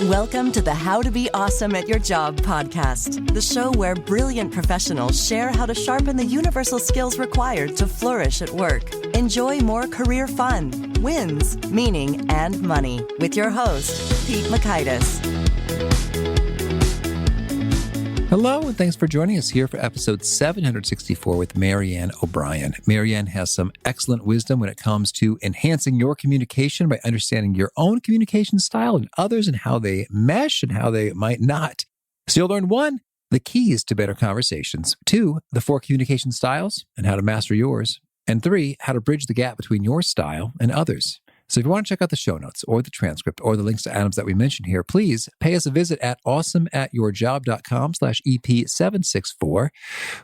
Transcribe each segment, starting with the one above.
Welcome to the How to Be Awesome at Your Job podcast, the show where brilliant professionals share how to sharpen the universal skills required to flourish at work. Enjoy more career fun, wins, meaning, and money with your host, Pete Makaitis. Hello, and thanks for joining us here for episode 764 with Maryanne O'Brien. Maryanne has some excellent wisdom when it comes to enhancing your communication by understanding your own communication style and others and how they mesh and how they might not. So you'll learn 1, the keys to better conversations, 2, the 4 communication styles and how to master yours, and 3, how to bridge the gap between your style and others. So if you want to check out the show notes or the transcript or the links to items that we mentioned here, please pay us a visit at awesomeatyourjob.com/EP764,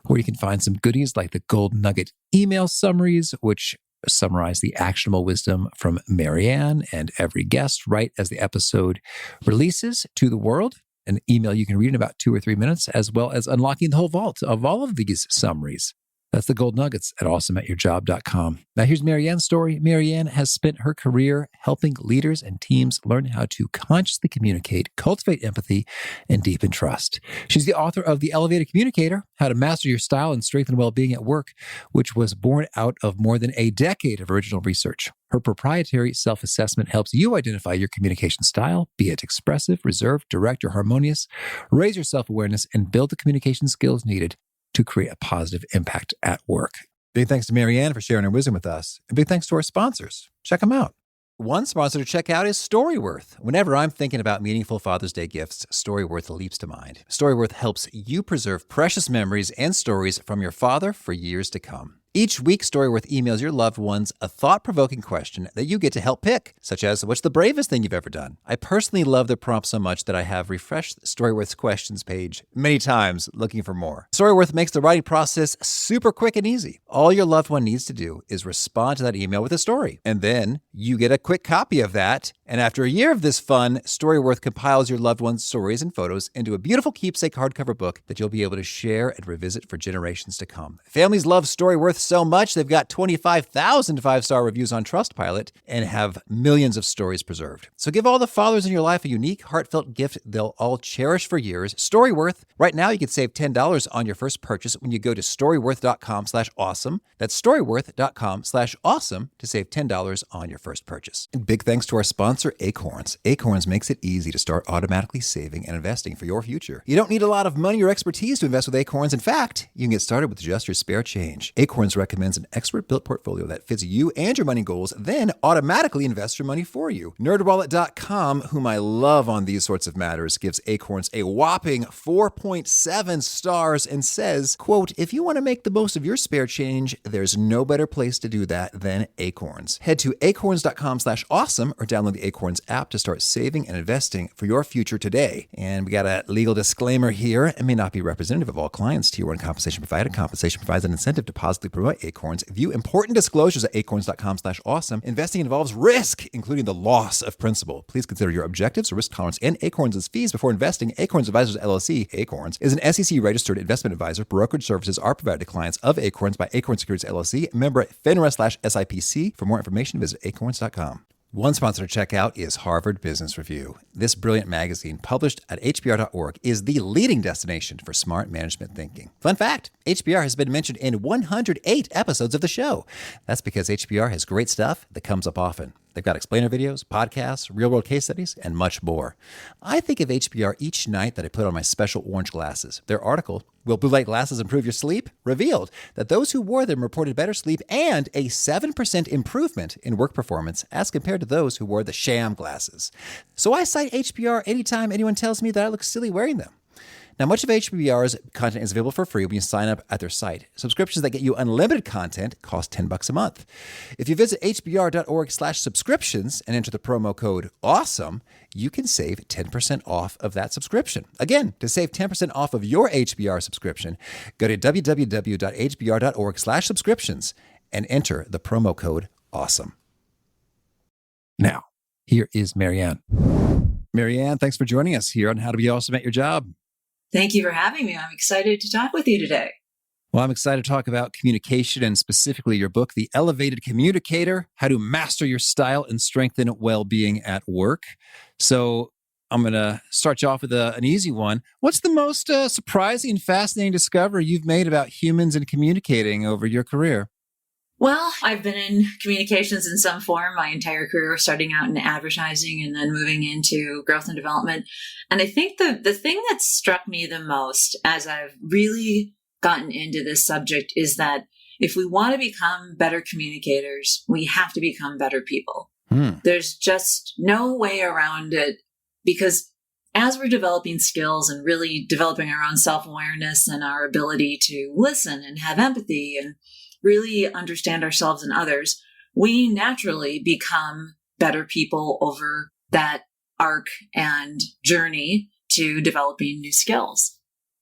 where you can find some goodies like the Gold Nugget email summaries, which summarize the actionable wisdom from Maryanne and every guest right as the episode releases to the world. An email you can read in about 2 or 3 minutes, as well as unlocking the whole vault of all of these summaries. That's the gold nuggets at awesomeatyourjob.com. Now here's Maryanne's story. Maryanne has spent her career helping leaders and teams learn how to consciously communicate, cultivate empathy, and deepen trust. She's the author of The Elevated Communicator, How to Master Your Style and Strengthen Well-Being at Work, which was born out of more than a decade of original research. Her proprietary self-assessment helps you identify your communication style, be it expressive, reserved, direct, or harmonious, raise your self-awareness, and build the communication skills needed to create a positive impact at work. Big thanks to Maryanne for sharing her wisdom with us. And big thanks to our sponsors. Check them out. One sponsor to check out is Storyworth. Whenever I'm thinking about meaningful Father's Day gifts, Storyworth leaps to mind. Storyworth helps you preserve precious memories and stories from your father for years to come. Each week, Storyworth emails your loved ones a thought-provoking question that you get to help pick, such as, what's the bravest thing you've ever done? I personally love their prompt so much that I have refreshed Storyworth's questions page many times looking for more. Storyworth makes the writing process super quick and easy. All your loved one needs to do is respond to that email with a story, and then you get a quick copy of that. And after a year of this fun, Storyworth compiles your loved one's stories and photos into a beautiful keepsake hardcover book that you'll be able to share and revisit for generations to come. Families love Storyworth so much, they've got 25,000 five-star reviews on Trustpilot and have millions of stories preserved. So give all the fathers in your life a unique, heartfelt gift they'll all cherish for years. Storyworth. Right now, you can save $10 on your first purchase when you go to storyworth.com/awesome. That's storyworth.com/awesome to save $10 on your first purchase. And big thanks to our sponsor, Acorns. Acorns makes it easy to start automatically saving and investing for your future. You don't need a lot of money or expertise to invest with Acorns. In fact, you can get started with just your spare change. Acorns recommends an expert-built portfolio that fits you and your money goals, then automatically invests your money for you. NerdWallet.com, whom I love on these sorts of matters, gives Acorns a whopping 4.7 stars and says, quote, if you want to make the most of your spare change, there's no better place to do that than Acorns. Head to acorns.com/awesome or download the Acorns app to start saving and investing for your future today. And we got a legal disclaimer here. It may not be representative of all clients. Tier 1 compensation provided. Compensation provides an incentive to positively promote Acorns. View important disclosures at acorns.com/awesome. Investing involves risk, including the loss of principal. Please consider your objectives, risk tolerance, and Acorns' fees before investing. Acorns Advisors LLC, Acorns, is an SEC-registered investment advisor. Brokerage services are provided to clients of Acorns by Acorns Securities LLC, member FINRA/SIPC. For more information, visit acorns.com. One sponsor to check out is Harvard Business Review. This brilliant magazine, published at hbr.org, is the leading destination for smart management thinking. Fun fact, HBR has been mentioned in 108 episodes of the show. That's because HBR has great stuff that comes up often. They've got explainer videos, podcasts, real-world case studies, and much more. I think of HBR each night that I put on my special orange glasses. Their article, Will Blue Light Glasses Improve Your Sleep?, revealed that those who wore them reported better sleep and a 7% improvement in work performance as compared to those who wore the sham glasses. So I cite HBR anytime anyone tells me that I look silly wearing them. Now, much of HBR's content is available for free when you sign up at their site. Subscriptions that get you unlimited content cost $10 a month. If you visit hbr.org/subscriptions and enter the promo code AWESOME, you can save 10% off of that subscription. Again, to save 10% off of your HBR subscription, go to www.hbr.org/subscriptions and enter the promo code AWESOME. Now, here is Maryanne. Maryanne, thanks for joining us here on How to Be Awesome at Your Job. Thank you for having me. I'm excited to talk with you today. Well, I'm excited to talk about communication and specifically your book, The Elevated Communicator, How to Master Your Style and Strengthen Well-Being at Work. So I'm going to start you off with an easy one. What's the most surprising and fascinating discovery you've made about humans and communicating over your career? Well, I've been in communications in some form my entire career, starting out in advertising and then moving into growth and development. And I think the thing that struck me the most as I've really gotten into this subject is that if we want to become better communicators, we have to become better people. There's just no way around it, because as we're developing skills and really developing our own self-awareness and our ability to listen and have empathy and really understand ourselves and others, we naturally become better people over that arc and journey to developing new skills.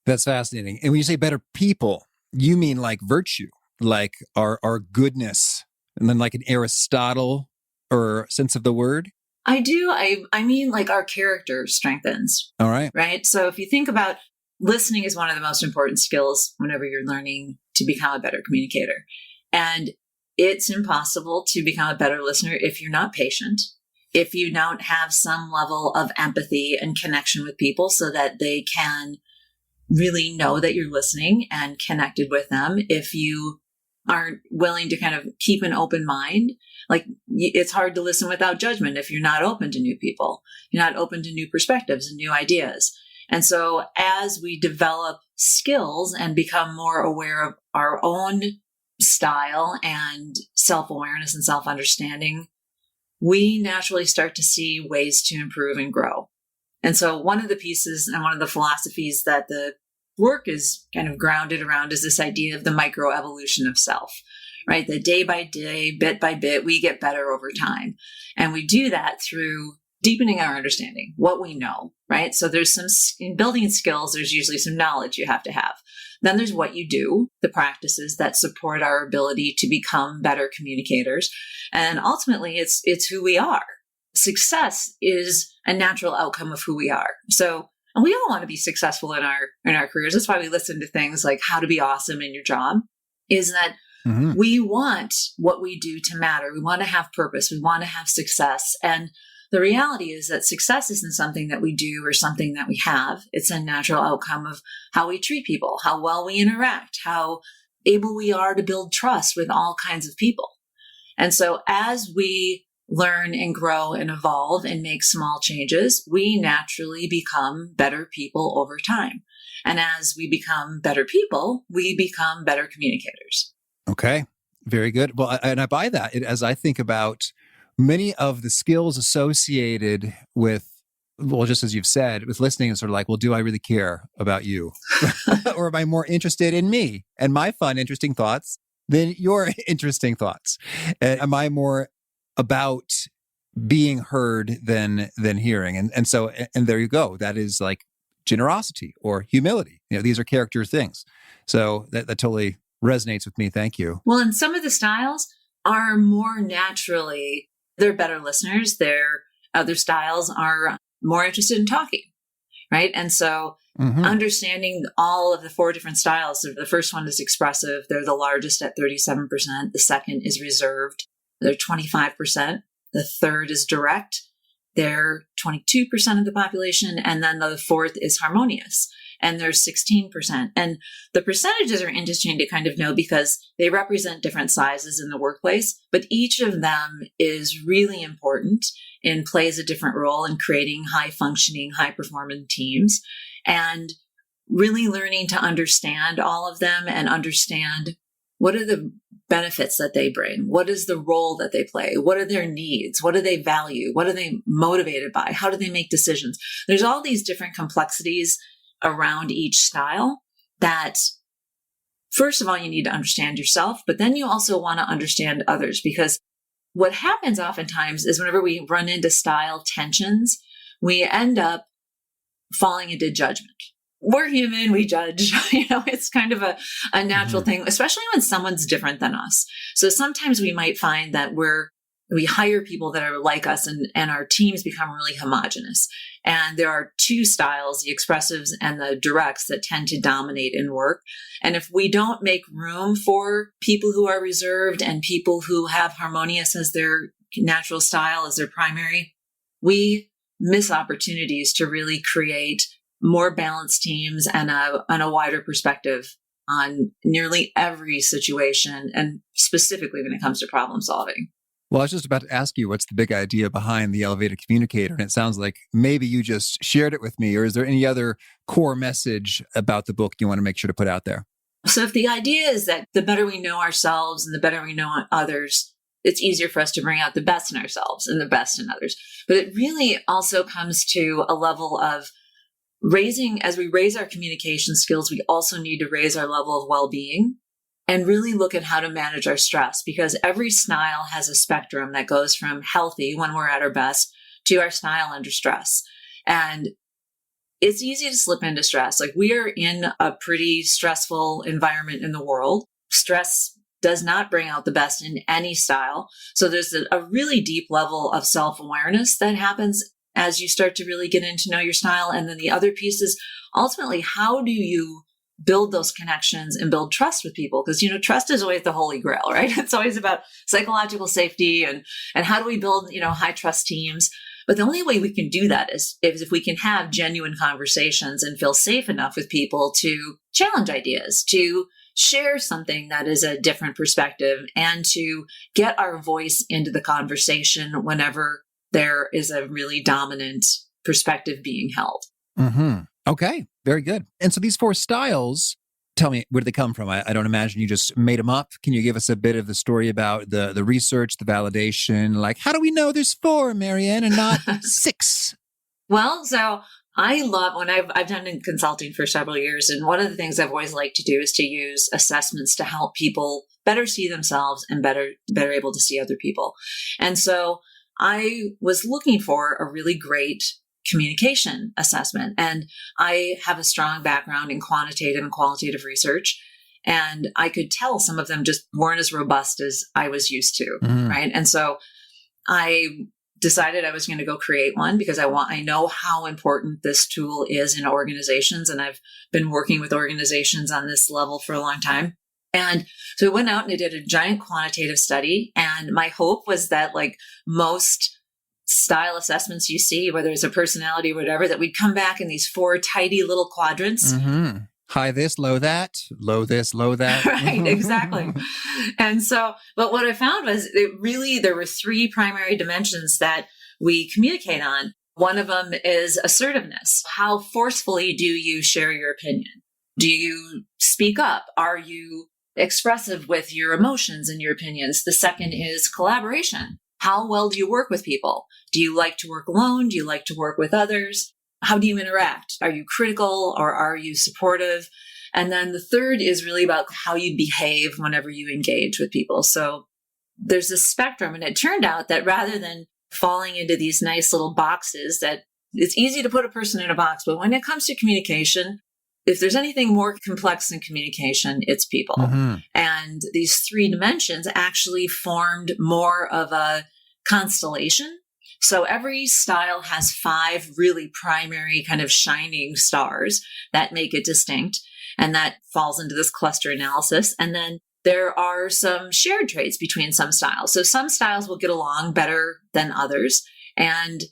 That's fascinating. And when you say better people, you mean like virtue, like our goodness, and then like an Aristotle or sense of the word? I do. I mean, like our character strengthens. All right. Right. So if you think about listening is one of the most important skills whenever you're learning to become a better communicator. And it's impossible to become a better listener if you're not patient, if you don't have some level of empathy and connection with people so that they can really know that you're listening and connected with them. If you aren't willing to kind of keep an open mind, like it's hard to listen without judgment if you're not open to new people, you're not open to new perspectives and new ideas. And so as we develop skills and become more aware of our own style and self-awareness and self-understanding, we naturally start to see ways to improve and grow. And so one of the pieces and one of the philosophies that the work is kind of grounded around is this idea of the microevolution of self, right? That day by day, bit by bit, we get better over time. And we do that through deepening our understanding, what we know, right? So there's in building skills, there's usually some knowledge you have to have. Then there's what you do, the practices that support our ability to become better communicators. And ultimately, it's who we are. Success is a natural outcome of who we are. So, and we all want to be successful in our careers. That's why we listen to things like How to Be Awesome in Your Job, is that we want what we do to matter. We want to have purpose. We want to have success. And the reality is that success isn't something that we do or something that we have. It's a natural outcome of how we treat people, how well we interact, how able we are to build trust with all kinds of people. And so as we learn and grow and evolve and make small changes, we naturally become better people over time. And as we become better people, we become better communicators. Okay. Very good. Well, and I buy that. As I think about many of the skills associated with, well, just as you've said, with listening, it's sort of like, well, do I really care about you? Or am I more interested in me and my fun, interesting thoughts than your interesting thoughts? Am I more about being heard than hearing? And so there you go. That is like generosity or humility. These are character things. So that totally resonates with me. Thank you. Well, and some of the styles are more naturally, they're better listeners. Their other styles are more interested in talking, right? And so understanding all of the 4 different styles, the first one is expressive. They're the largest at 37%. The second is reserved. They're 25%. The third is direct. They're 22% of the population. And then the fourth is harmonious. And they're 16%. And the percentages are interesting to kind of know because they represent different sizes in the workplace, but each of them is really important and plays a different role in creating high functioning, high performing teams, and really learning to understand all of them and understand what are the benefits that they bring? What is the role that they play? What are their needs? What do they value? What are they motivated by? How do they make decisions? There's all these different complexities around each style that, first of all, you need to understand yourself, but then you also want to understand others, because what happens oftentimes is whenever we run into style tensions, we end up falling into judgment. We're human, we judge, it's kind of a natural thing, especially when someone's different than us. So sometimes we might find that we hire people that are like us and our teams become really homogenous. And there are 2 styles, the expressives and the directs, that tend to dominate in work. And if we don't make room for people who are reserved and people who have harmonious as their natural style, as their primary, we miss opportunities to really create more balanced teams and a wider perspective on nearly every situation, and specifically when it comes to problem solving. Well, I was just about to ask you, what's the big idea behind the Elevated Communicator? And it sounds like maybe you just shared it with me, or is there any other core message about the book you want to make sure to put out there? So if the idea is that the better we know ourselves and the better we know others, it's easier for us to bring out the best in ourselves and the best in others. But it really also comes to a level of as we raise our communication skills, we also need to raise our level of well-being and really look at how to manage our stress, because every style has a spectrum that goes from healthy when we're at our best to our style under stress. And it's easy to slip into stress. Like, we are in a pretty stressful environment in the world. Stress does not bring out the best in any style. So there's a really deep level of self-awareness that happens as you start to really get in to know your style. And then the other piece is ultimately, how do you build those connections and build trust with people? Because, trust is always the holy grail, right? It's always about psychological safety and how do we build, high trust teams. But the only way we can do that is if we can have genuine conversations and feel safe enough with people to challenge ideas, to share something that is a different perspective, and to get our voice into the conversation whenever there is a really dominant perspective being held. Mm-hmm. Okay, very good. And so these 4 styles, tell me, where did they come from? I don't imagine you just made them up. Can you give us a bit of the story about the research, the validation? Like, how do we know there's 4, Maryanne, and not 6? Well, so I love, when I've done in consulting for several years, and one of the things I've always liked to do is to use assessments to help people better see themselves and better able to see other people. And so I was looking for a really great communication assessment. And I have a strong background in quantitative and qualitative research. And I could tell some of them just weren't as robust as I was used to. Right. And so I decided I was going to go create one, because I know how important this tool is in organizations. And I've been working with organizations on this level for a long time. And so I went out and I did a giant quantitative study. And my hope was that, like most style assessments you see, whether it's a personality or whatever, that we'd come back in these 4 tidy little quadrants. Mm-hmm. High this, low that, low this, low that. Right, exactly. And so, but what I found was there were 3 primary dimensions that we communicate on. One of them is assertiveness. How forcefully do you share your opinion? Do you speak up? Are you expressive with your emotions and your opinions? The second is collaboration. How well do you work with people? Do you like to work alone? Do you like to work with others? How do you interact? Are you critical or are you supportive? And then the third is really about how you behave whenever you engage with people. So there's this spectrum. And it turned out that rather than falling into these nice little boxes, that it's easy to put a person in a box, but when it comes to communication, if there's anything more complex than communication, it's people. Mm-hmm. And these 3 dimensions actually formed more of a constellation. So every style has 5 really primary kind of shining stars that make it distinct. And that falls into this cluster analysis. And then there are some shared traits between some styles. So some styles will get along better than others. And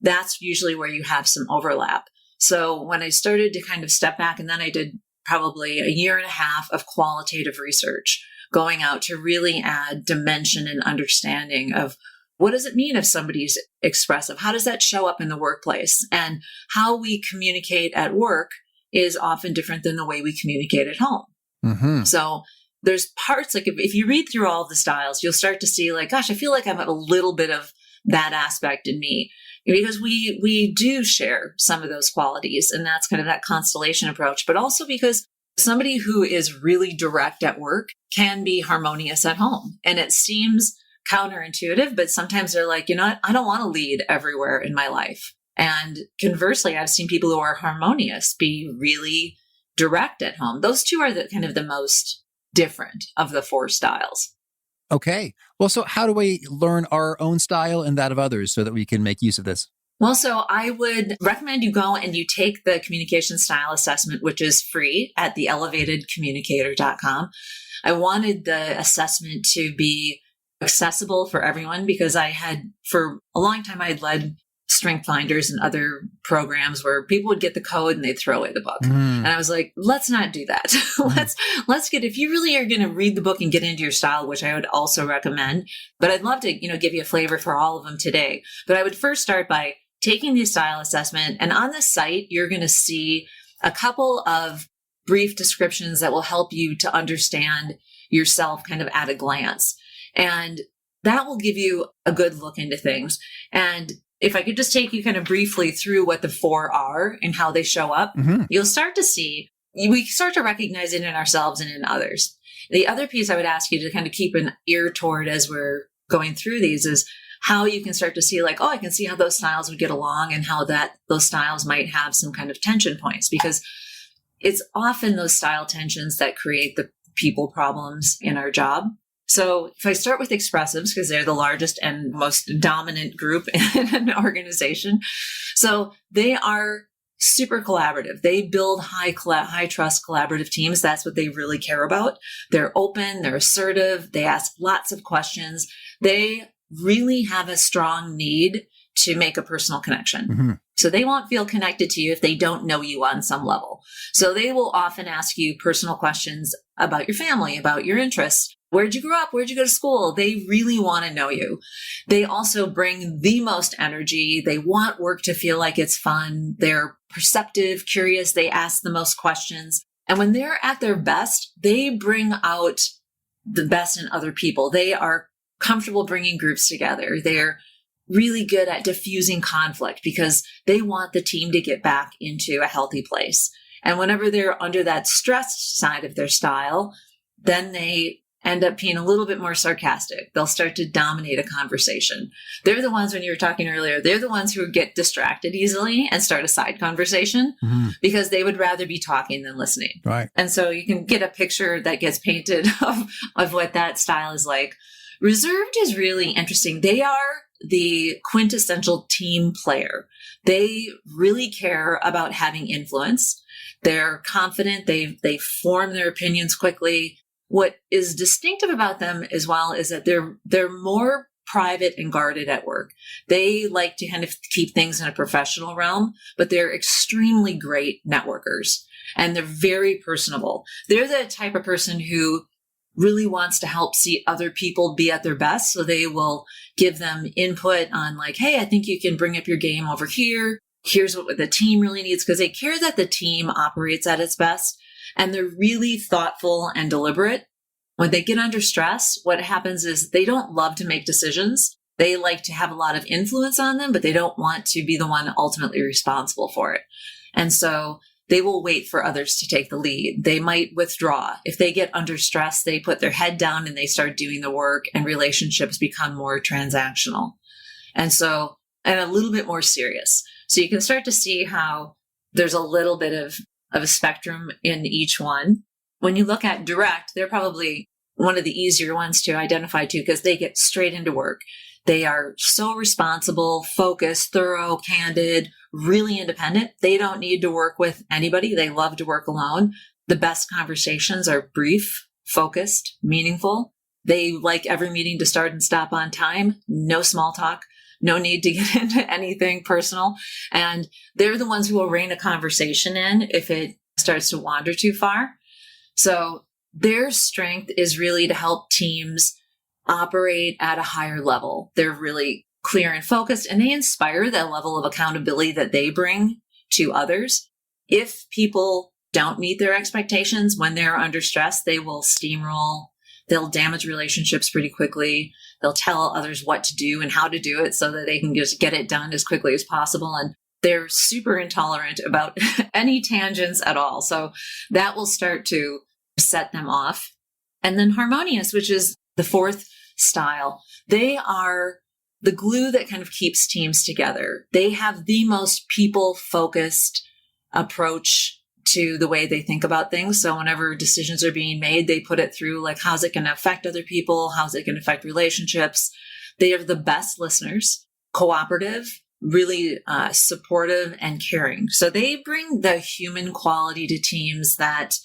that's usually where you have some overlap. So when I started to kind of step back, and then I did probably a year and a half of qualitative research, going out to really add dimension and understanding of what does it mean if somebody's expressive? How does that show up in the workplace? And how we communicate at work is often different than the way we communicate at home. Mm-hmm. So there's parts, like if you read through all of the styles, you'll start to see like, gosh, I feel like I have a little bit of that aspect in me. Because we do share some of those qualities, and that's kind of that constellation approach, but also because somebody who is really direct at work can be harmonious at home. And it seems counterintuitive, but sometimes they're like, I don't want to lead everywhere in my life. And conversely, I've seen people who are harmonious be really direct at home. Those 2 are the kind of the most different of the 4 styles. Okay. Well, so how do we learn our own style and that of others so that we can make use of this? Well, so I would recommend you go and you take the communication style assessment, which is free at the elevatedcommunicator.com. I wanted the assessment to be accessible for everyone because for a long time, I had led strength finders and other programs where people would get the code and they'd throw away the book. And I was like, let's not do that. let's get, if you really are going to read the book and get into your style, which I would also recommend, but I'd love to, give you a flavor for all of them today. But I would first start by taking the style assessment. And on the site, you're going to see a couple of brief descriptions that will help you to understand yourself kind of at a glance. And that will give you a good look into things. And if I could just take you kind of briefly through what the 4 are and how they show up, you'll start to see, we start to recognize it in ourselves and in others. The other piece I would ask you to kind of keep an ear toward as we're going through these is how you can start to see like, oh, I can see how those styles would get along and how those styles might have some kind of tension points, because it's often those style tensions that create the people problems in our job. So if I start with expressives, because they're the largest and most dominant group in an organization. So they are super collaborative. They build high trust collaborative teams. That's what they really care about. They're open, they're assertive, they ask lots of questions. They really have a strong need to make a personal connection. So they won't feel connected to you if they don't know you on some level. So they will often ask you personal questions about your family, about your interests. Where'd you grow up? Where'd you go to school? They really want to know you. They also bring the most energy. They want work to feel like it's fun. They're perceptive, curious. They ask the most questions. And when they're at their best, they bring out the best in other people. They are comfortable bringing groups together. They're really good at diffusing conflict because they want the team to get back into a healthy place. And whenever they're under that stressed side of their style, then they end up being a little bit more sarcastic. They'll start to dominate a conversation. They're the ones, when you were talking earlier, they're the ones who get distracted easily and start a side conversation because they would rather be talking than listening. Right. And so you can get a picture that gets painted of what that style is like. Reserved is really interesting. They are the quintessential team player. They really care about having influence. They're confident. They form their opinions quickly. What is distinctive about them as well is that they're more private and guarded at work. They like to kind of keep things in a professional realm, but they're extremely great networkers and they're very personable. They're the type of person who really wants to help see other people be at their best. So they will give them input on like, hey, I think you can bring up your game over here. Here's what the team really needs, because they care that the team operates at its best. And they're really thoughtful and deliberate. When they get under stress, what happens is they don't love to make decisions. They like to have a lot of influence on them, but they don't want to be the one ultimately responsible for it. And so they will wait for others to take the lead. They might withdraw. If they get under stress, they put their head down and they start doing the work, and relationships become more transactional. And a little bit more serious. So you can start to see how there's a little bit of a spectrum in each one. When you look at direct, they're probably one of the easier ones to identify too, because they get straight into work. They are so responsible, focused, thorough, candid, really independent. They don't need to work with anybody. They love to work alone. The best conversations are brief, focused, meaningful. They like every meeting to start and stop on time. No small talk. No need to get into anything personal. And they're the ones who will rein a conversation in if it starts to wander too far. So their strength is really to help teams operate at a higher level. They're really clear and focused, and they inspire that level of accountability that they bring to others. If people don't meet their expectations when they're under stress, they will steamroll. They'll damage relationships pretty quickly. They'll tell others what to do and how to do it so that they can just get it done as quickly as possible. And they're super intolerant about any tangents at all. So that will start to set them off. And then Harmonious, which is the fourth style, they are the glue that kind of keeps teams together. They have the most people-focused approach to the way they think about things. So whenever decisions are being made, they put it through like, how's it going to affect other people? How's it going to affect relationships? They are the best listeners, cooperative, really supportive and caring. So they bring the human quality to teams that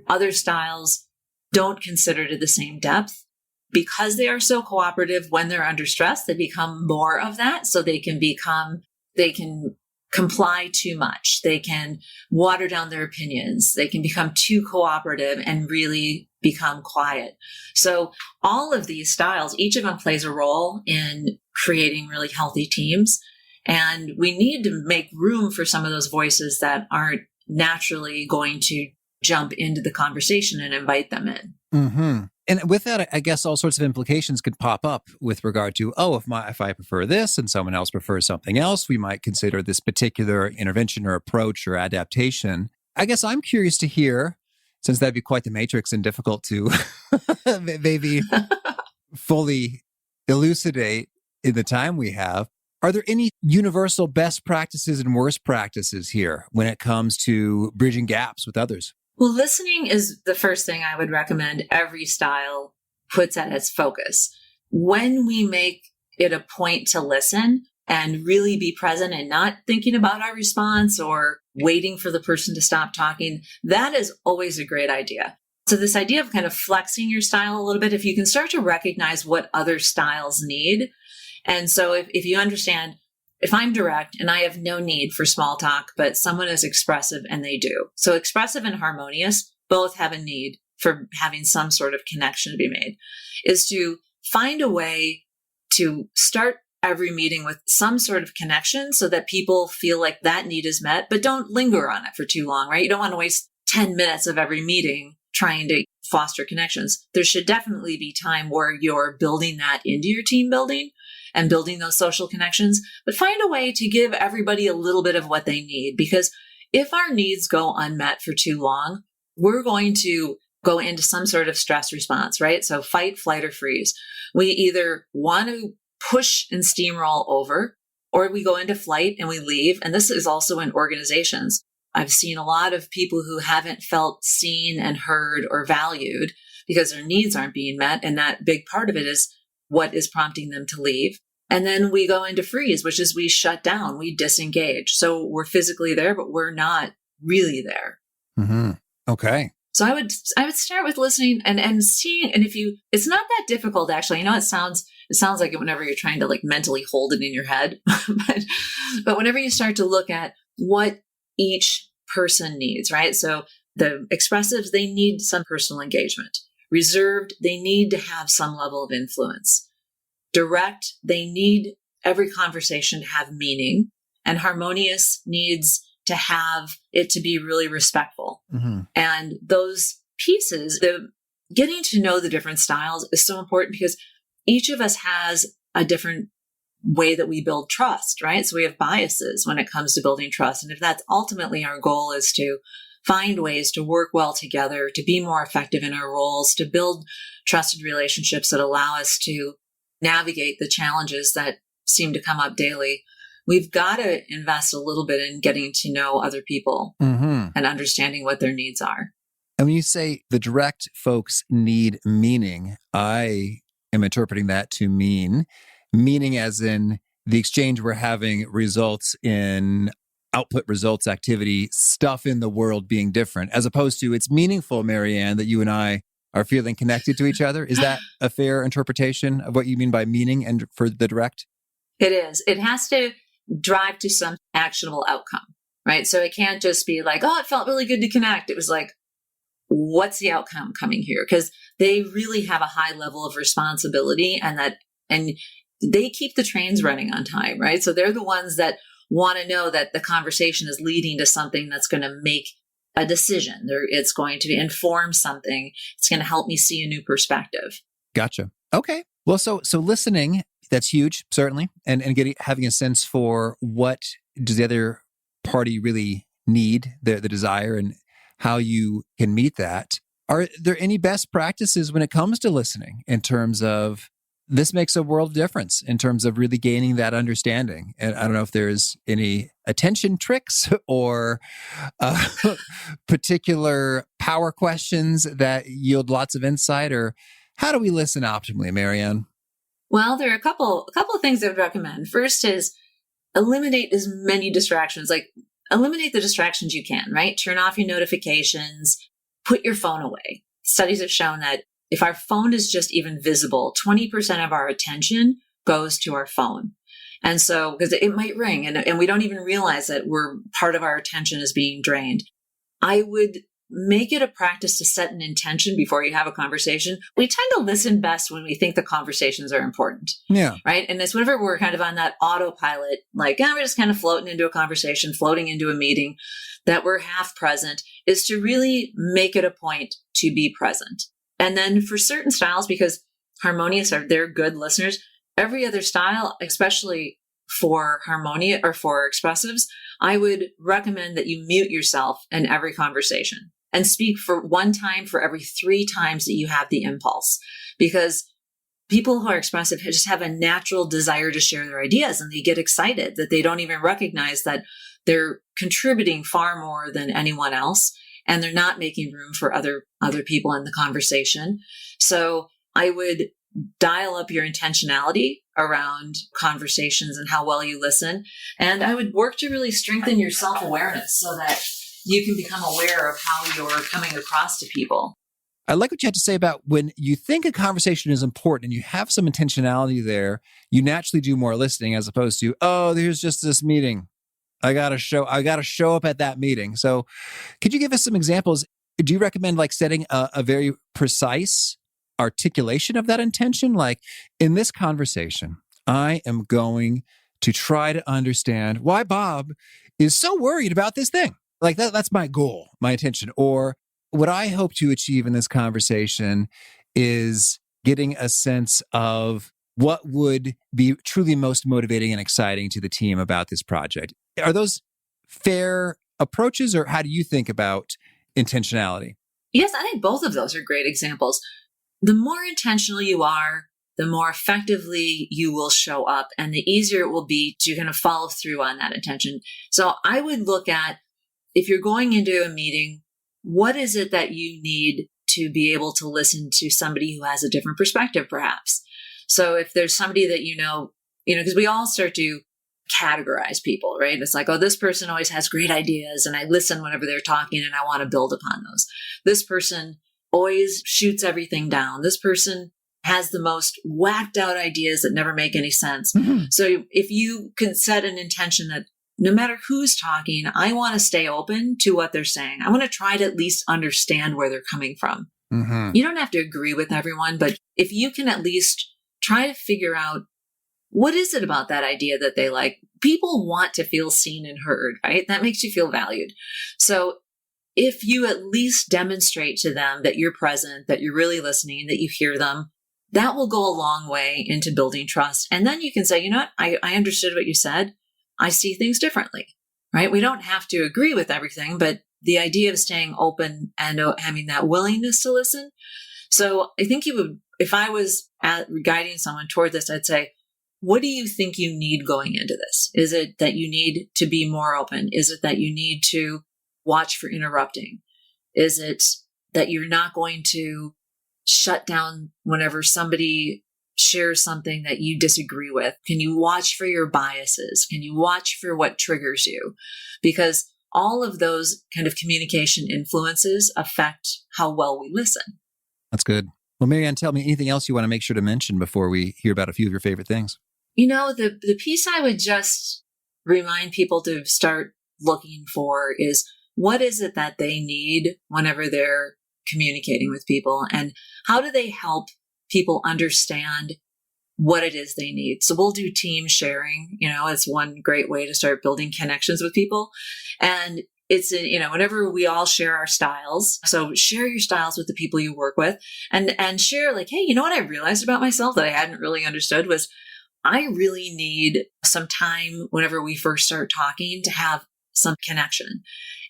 other styles don't consider to the same depth. Because they are so cooperative, when they're under stress, they become more of that. So they can become They can comply too much. They can water down their opinions. They can become too cooperative and really become quiet. So all of these styles, each of them plays a role in creating really healthy teams. And we need to make room for some of those voices that aren't naturally going to jump into the conversation and invite them in. Mm-hmm. And with that, I guess all sorts of implications could pop up with regard to, if I prefer this and someone else prefers something else, we might consider this particular intervention or approach or adaptation. I guess I'm curious to hear, since that'd be quite the matrix and difficult to maybe fully elucidate in the time we have, are there any universal best practices and worst practices here when it comes to bridging gaps with others? Well, listening is the first thing I would recommend every style puts at its focus. When we make it a point to listen and really be present and not thinking about our response or waiting for the person to stop talking, that is always a great idea. So this idea of kind of flexing your style a little bit, if you can start to recognize what other styles need. And so if you understand, if I'm direct and I have no need for small talk, but someone is expressive and they do. So expressive and harmonious both have a need for having some sort of connection to be made, is to find a way to start every meeting with some sort of connection so that people feel like that need is met, but don't linger on it for too long, right? You don't want to waste 10 minutes of every meeting trying to foster connections. There should definitely be time where you're building that into your team building and building those social connections, but find a way to give everybody a little bit of what they need. Because if our needs go unmet for too long, we're going to go into some sort of stress response, right? So fight, flight, or freeze. We either want to push and steamroll over, or we go into flight and we leave. And this is also in organizations. I've seen a lot of people who haven't felt seen and heard or valued because their needs aren't being met. And that big part of it is what is prompting them to leave. And then we go into freeze, which is we shut down, we disengage. So we're physically there, but we're not really there. Mm-hmm. Okay. So I would start with listening and seeing, and it's not that difficult actually. I know it sounds like it whenever you're trying to like mentally hold it in your head, but whenever you start to look at what each person needs, right? So the expressives, they need some personal engagement. Reserved, they need to have some level of influence. Direct, they need every conversation to have meaning. And harmonious needs to have it to be really respectful. Mm-hmm. And those pieces, the getting to know the different styles is so important because each of us has a different way that we build trust, right? So we have biases when it comes to building trust. And if that's ultimately our goal is to find ways to work well together, to be more effective in our roles, to build trusted relationships that allow us to navigate the challenges that seem to come up daily, we've got to invest a little bit in getting to know other people and understanding what their needs are. And when you say the direct folks need meaning, I am interpreting that to mean meaning as in the exchange we're having results in output, results, activity, stuff in the world being different, as opposed to it's meaningful, Maryanne, that you and I are feeling connected to each other. Is that a fair interpretation of what you mean by meaning and for the direct? It is. It has to drive to some actionable outcome, right? So it can't just be like, oh, it felt really good to connect. It was like, what's the outcome coming here? Because they really have a high level of responsibility and they keep the trains running on time, right? So they're the ones that want to know that the conversation is leading to something that's going to make a decision. It's going to inform something. It's going to help me see a new perspective. Gotcha. Okay. Well, so listening, that's huge, certainly. And having a sense for what does the other party really need, the desire, and how you can meet that. Are there any best practices when it comes to listening in terms of this makes a world of difference in terms of really gaining that understanding? And I don't know if there's any attention tricks or particular power questions that yield lots of insight, or how do we listen optimally, Maryanne? Well, there are a couple of things I would recommend. First is eliminate as many distractions, like eliminate the distractions you can, right? Turn off your notifications, put your phone away. Studies have shown that if our phone is just even visible, 20% of our attention goes to our phone. And so, because it might ring and we don't even realize that part of our attention is being drained. I would make it a practice to set an intention before you have a conversation. We tend to listen best when we think the conversations are important. Yeah. Right. And it's whenever we're kind of on that autopilot, like, we're just kind of floating into a conversation, floating into a meeting, that we're half present, is to really make it a point to be present. And then for certain styles, because Harmonious they're good listeners, every other style, especially for Harmonious or for Expressives, I would recommend that you mute yourself in every conversation and speak for one time for every 3 times that you have the impulse. Because people who are expressive just have a natural desire to share their ideas, and they get excited that they don't even recognize that they're contributing far more than anyone else, and they're not making room for other people in the conversation. So I would dial up your intentionality around conversations and how well you listen. And I would work to really strengthen your self-awareness so that you can become aware of how you're coming across to people. I like what you had to say about when you think a conversation is important and you have some intentionality there, you naturally do more listening as opposed to, oh, there's just this meeting. I got to show up at that meeting. So could you give us some examples? Do you recommend like setting a very precise articulation of that intention? Like, in this conversation, I am going to try to understand why Bob is so worried about this thing. Like that's my goal, my intention. Or what I hope to achieve in this conversation is getting a sense of what would be truly most motivating and exciting to the team about this project. Are those fair approaches, or how do you think about intentionality? Yes, I think both of those are great examples. The more intentional you are, the more effectively you will show up, and the easier it will be to kind of follow through on that intention. So I would look at, if you're going into a meeting, what is it that you need to be able to listen to somebody who has a different perspective, perhaps? So if there's somebody that because we all start to categorize people, right? It's like, oh, this person always has great ideas, and I listen whenever they're talking and I want to build upon those. This person always shoots everything down. This person has the most whacked out ideas that never make any sense. Mm-hmm. So if you can set an intention that no matter who's talking, I want to stay open to what they're saying. I want to try to at least understand where they're coming from. Mm-hmm. You don't have to agree with everyone, but if you can at least try to figure out, what is it about that idea that they like? People want to feel seen and heard, right? That makes you feel valued. So if you at least demonstrate to them that you're present, that you're really listening, that you hear them, that will go a long way into building trust. And then you can say, you know what? I understood what you said. I see things differently, right? We don't have to agree with everything, but the idea of staying open and having that willingness to listen. So I think if I was guiding someone toward this, I'd say, what do you think you need going into this? Is it that you need to be more open? Is it that you need to watch for interrupting? Is it that you're not going to shut down whenever somebody shares something that you disagree with? Can you watch for your biases? Can you watch for what triggers you? Because all of those kind of communication influences affect how well we listen. That's good. Well, Maryanne, tell me anything else you want to make sure to mention before we hear about a few of your favorite things. The piece I would just remind people to start looking for is, what is it that they need whenever they're communicating with people, and how do they help people understand what it is they need? So we'll do team sharing. It's one great way to start building connections with people. And it's, whenever we all share our styles. So share your styles with the people you work with, and share like, hey, you know what I realized about myself that I hadn't really understood was I really need some time whenever we first start talking to have some connection,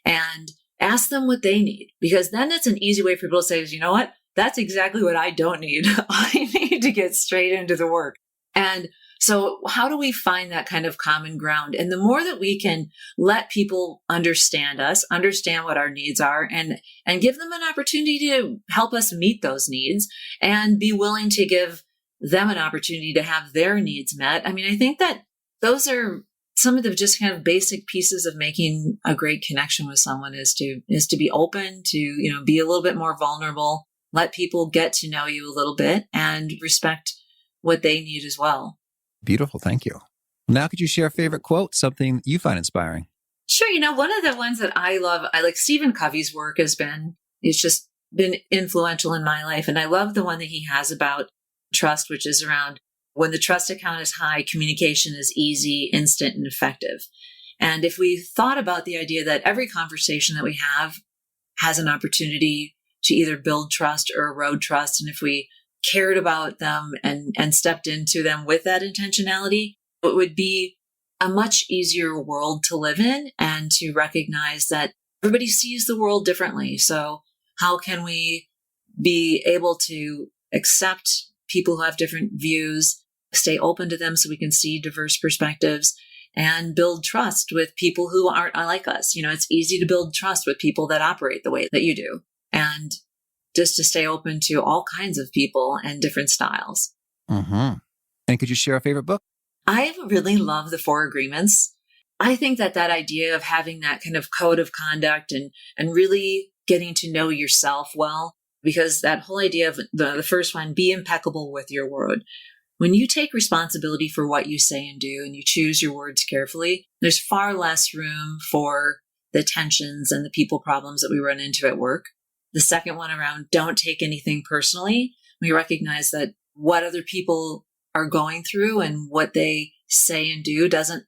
and ask them what they need, because then it's an easy way for people to say, you know what? That's exactly what I don't need. I need to get straight into the work. And so how do we find that kind of common ground? And the more that we can let people understand us, understand what our needs are, and give them an opportunity to help us meet those needs, and be willing to give them an opportunity to have their needs met. I mean, I think that those are some of the just kind of basic pieces of making a great connection with someone, is to be open, to, be a little bit more vulnerable, let people get to know you a little bit, and respect what they need as well. Beautiful. Thank you. Now, could you share a favorite quote, something you find inspiring? Sure. One of the ones that I love, I like Stephen Covey's work it's just been influential in my life. And I love the one that he has about trust, which is around when the trust account is high, communication is easy, instant, and effective. And if we thought about the idea that every conversation that we have has an opportunity to either build trust or erode trust, and if we cared about them and stepped into them with that intentionality, it would be a much easier world to live in and to recognize that everybody sees the world differently. So how can we be able to accept people who have different views, stay open to them so we can see diverse perspectives, and build trust with people who aren't like us? It's easy to build trust with people that operate the way that you do, and just to stay open to all kinds of people and different styles. Mm-hmm. And could you share a favorite book? I really love the 4 Agreements. I think that idea of having that kind of code of conduct and really getting to know yourself well, because that whole idea of the first one, be impeccable with your word. When you take responsibility for what you say and do, and you choose your words carefully, there's far less room for the tensions and the people problems that we run into at work. The second one around don't take anything personally. We recognize that what other people are going through and what they say and do doesn't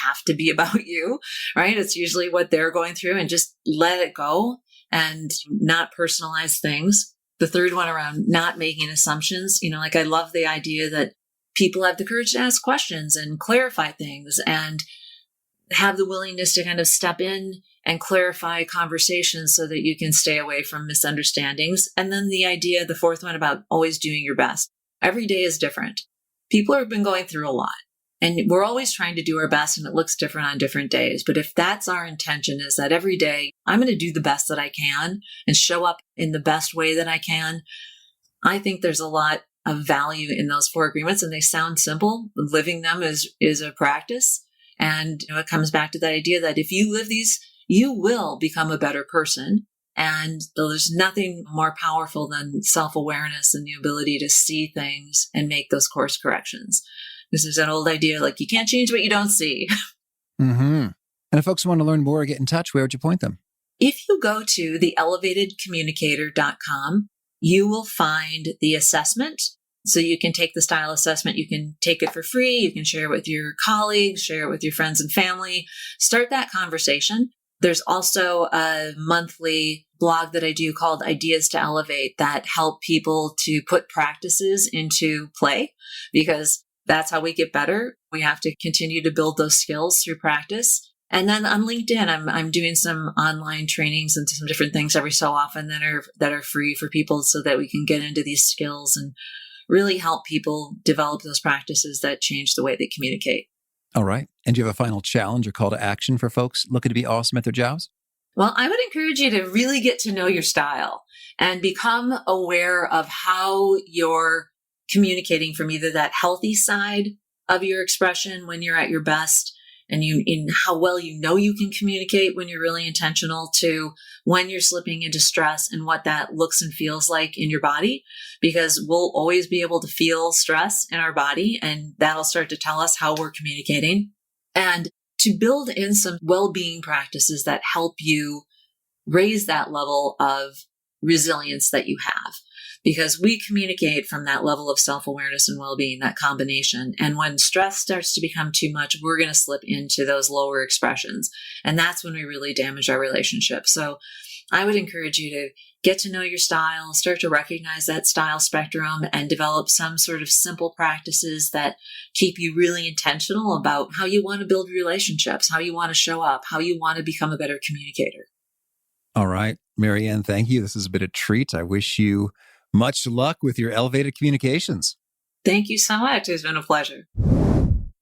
have to be about you, right? It's usually what they're going through, and just let it go and not personalize things. The third one around not making assumptions, I love the idea that people have the courage to ask questions and clarify things and have the willingness to kind of step in and clarify conversations so that you can stay away from misunderstandings. And then the fourth one about always doing your best. Every day is different. People have been going through a lot, and we're always trying to do our best, and it looks different on different days. But if that's our intention, is that every day I'm going to do the best that I can and show up in the best way that I can, I think there's a lot of value in those 4 agreements, and they sound simple. Living them is a practice. And it comes back to that idea that if you live these, you will become a better person. And there's nothing more powerful than self-awareness and the ability to see things and make those course corrections. This is an old idea, like you can't change what you don't see. Mm-hmm. And if folks want to learn more or get in touch, where would you point them? If you go to the elevatedcommunicator.com, you will find the assessment. So you can take the style assessment. You can take it for free. You can share it with your colleagues, share it with your friends and family, start that conversation. There's also a monthly blog that I do called Ideas to Elevate that help people to put practices into play, because that's how we get better. We have to continue to build those skills through practice. And then on LinkedIn, I'm doing some online trainings and some different things every so often that are free for people so that we can get into these skills and really help people develop those practices that change the way they communicate. All right. And do you have a final challenge or call to action for folks looking to be awesome at their jobs? Well, I would encourage you to really get to know your style and become aware of how you're communicating from either that healthy side of your expression when you're at your best, and in how well you can communicate when you're really intentional, to when you're slipping into stress and what that looks and feels like in your body, because we'll always be able to feel stress in our body, and that'll start to tell us how we're communicating. And to build in some well-being practices that help you raise that level of resilience that you have, because we communicate from that level of self-awareness and well-being, that combination. And when stress starts to become too much, we're going to slip into those lower expressions. And that's when we really damage our relationship. So I would encourage you to get to know your style, start to recognize that style spectrum, and develop some sort of simple practices that keep you really intentional about how you want to build relationships, how you want to show up, how you want to become a better communicator. All right. Maryanne, thank you. This has been a treat. I wish you much luck with your elevated communications. Thank you so much. It's been a pleasure.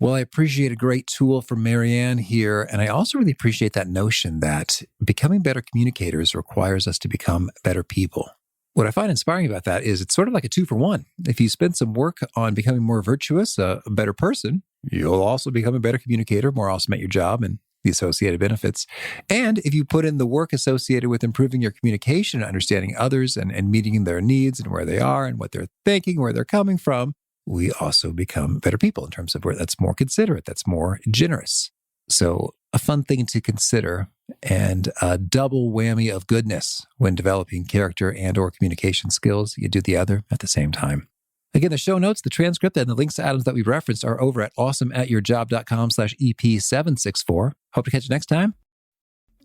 Well, I appreciate a great tool from Maryanne here. And I also really appreciate that notion that becoming better communicators requires us to become better people. What I find inspiring about that is it's sort of like a 2-for-1. If you spend some work on becoming more virtuous, a better person, you'll also become a better communicator, more awesome at your job, and the associated benefits. And if you put in the work associated with improving your communication and understanding others and meeting their needs and where they are and what they're thinking, where they're coming from, we also become better people in terms of where that's more considerate, that's more generous. So a fun thing to consider, and a double whammy of goodness when developing character and or communication skills. You do the other at the same time. Again, the show notes, the transcript, and the links to items that we referenced are over at awesomeatyourjob.com/EP764. Hope to catch you next time,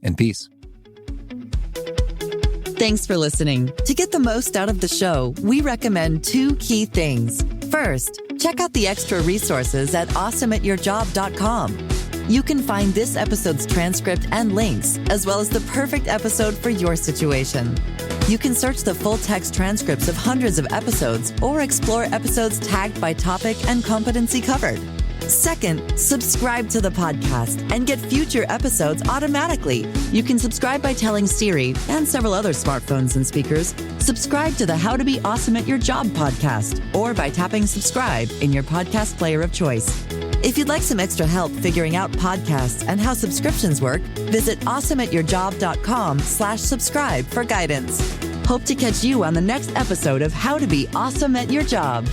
and peace. Thanks for listening. To get the most out of the show, we recommend 2 key things. First, check out the extra resources at awesomeatyourjob.com. You can find this episode's transcript and links, as well as the perfect episode for your situation. You can search the full-text transcripts of hundreds of episodes or explore episodes tagged by topic and competency covered. Second, subscribe to the podcast and get future episodes automatically. You can subscribe by telling Siri and several other smartphones and speakers, subscribe to the How to Be Awesome at Your Job podcast, or by tapping subscribe in your podcast player of choice. If you'd like some extra help figuring out podcasts and how subscriptions work, visit awesomeatyourjob.com/subscribe for guidance. Hope to catch you on the next episode of How to Be Awesome at Your Job.